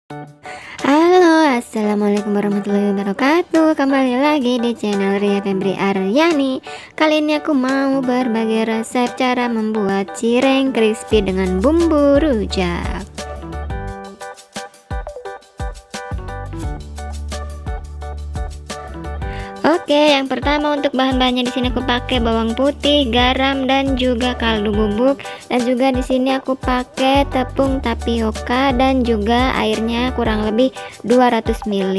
Halo, assalamualaikum warahmatullahi wabarakatuh. Kembali lagi di channel Ria Febri Aryani. Kali ini aku mau berbagi resep cara membuat cireng crispy dengan bumbu rujak. Oke, yang pertama untuk bahan-bahannya di sini aku pakai bawang putih, garam dan juga kaldu bubuk, dan juga di sini aku pakai tepung tapioka dan juga airnya kurang lebih 200 ml.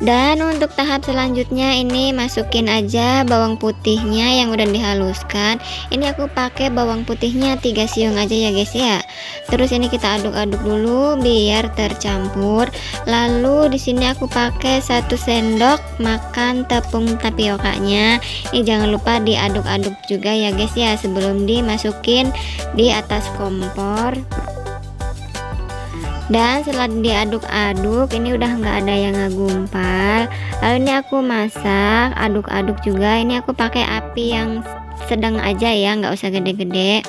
Dan untuk tahap selanjutnya ini masukin aja bawang putihnya yang udah dihaluskan. Ini aku pakai bawang putihnya 3 siung aja ya guys ya. Terus ini kita aduk-aduk dulu biar tercampur. Lalu di sini aku pakai 1 sendok makan tepung tapiokanya. Ini jangan lupa diaduk-aduk juga ya guys ya sebelum dimasukin di atas kompor. Dan setelah diaduk-aduk ini udah nggak ada yang ngegumpal. Lalu ini aku masak, aduk-aduk juga. Ini aku pakai api yang sedang aja ya, nggak usah gede-gede.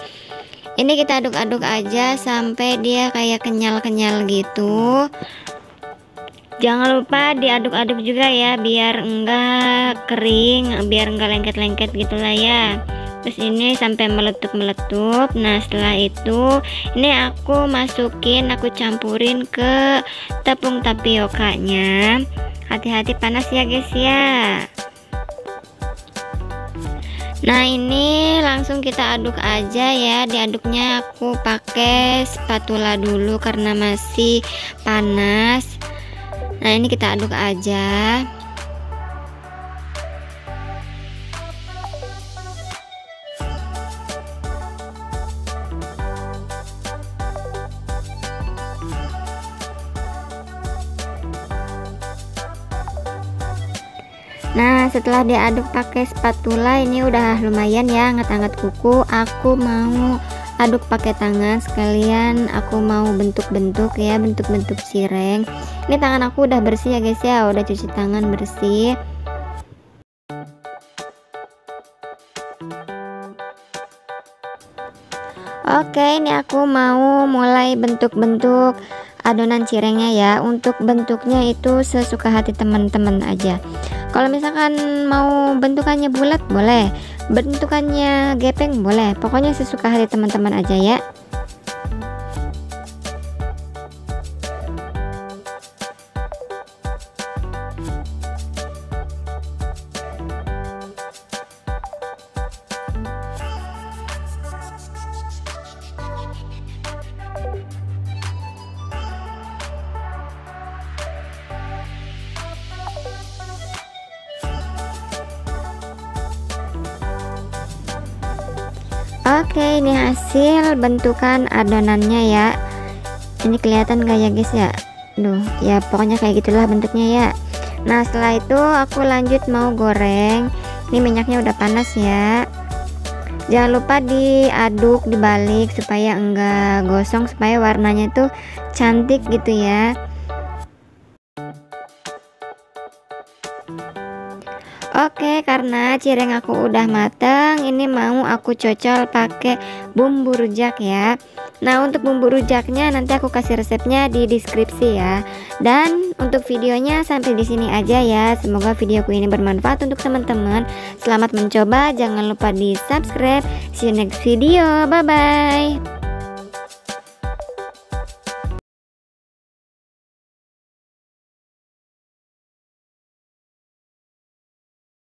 Ini kita aduk-aduk aja sampai dia kayak kenyal-kenyal gitu. Jangan lupa diaduk-aduk juga ya biar enggak kering, biar enggak lengket-lengket gitulah ya. Terus ini sampai meletup-meletup. Nah setelah itu ini aku masukin, aku campurin ke tepung tapiokanya. Hati-hati panas ya guys ya. Nah ini langsung kita aduk aja ya. Diaduknya aku pakai spatula dulu karena masih panas. Nah ini kita aduk aja. Nah setelah diaduk pakai spatula ini udah lumayan ya angkat-angkat kuku. Aku mau aduk pakai tangan sekalian, aku mau bentuk-bentuk ya, bentuk-bentuk cireng. Ini tangan aku udah bersih ya guys ya, udah cuci tangan bersih. Oke, ini aku mau mulai bentuk-bentuk adonan cirengnya ya. Untuk bentuknya itu sesuka hati teman-teman aja. Kalau misalkan mau bentukannya bulat boleh, bentukannya gepeng boleh, pokoknya sesuka hati teman-teman aja ya. Oke, ini hasil bentukan adonannya ya. Ini kelihatan gak ya guys ya? Duh, ya pokoknya kayak gitulah bentuknya ya. Nah setelah itu aku lanjut mau goreng. Ini minyaknya udah panas ya. Jangan lupa diaduk, dibalik supaya enggak gosong, supaya warnanya tuh cantik gitu ya. Oke, karena cireng aku udah mateng, ini mau aku cocol pakai bumbu rujak ya. Nah, untuk bumbu rujaknya nanti aku kasih resepnya di deskripsi ya. Dan untuk videonya sampai di sini aja ya. Semoga videoku ini bermanfaat untuk teman-teman. Selamat mencoba, jangan lupa di subscribe. See you next video. Bye bye.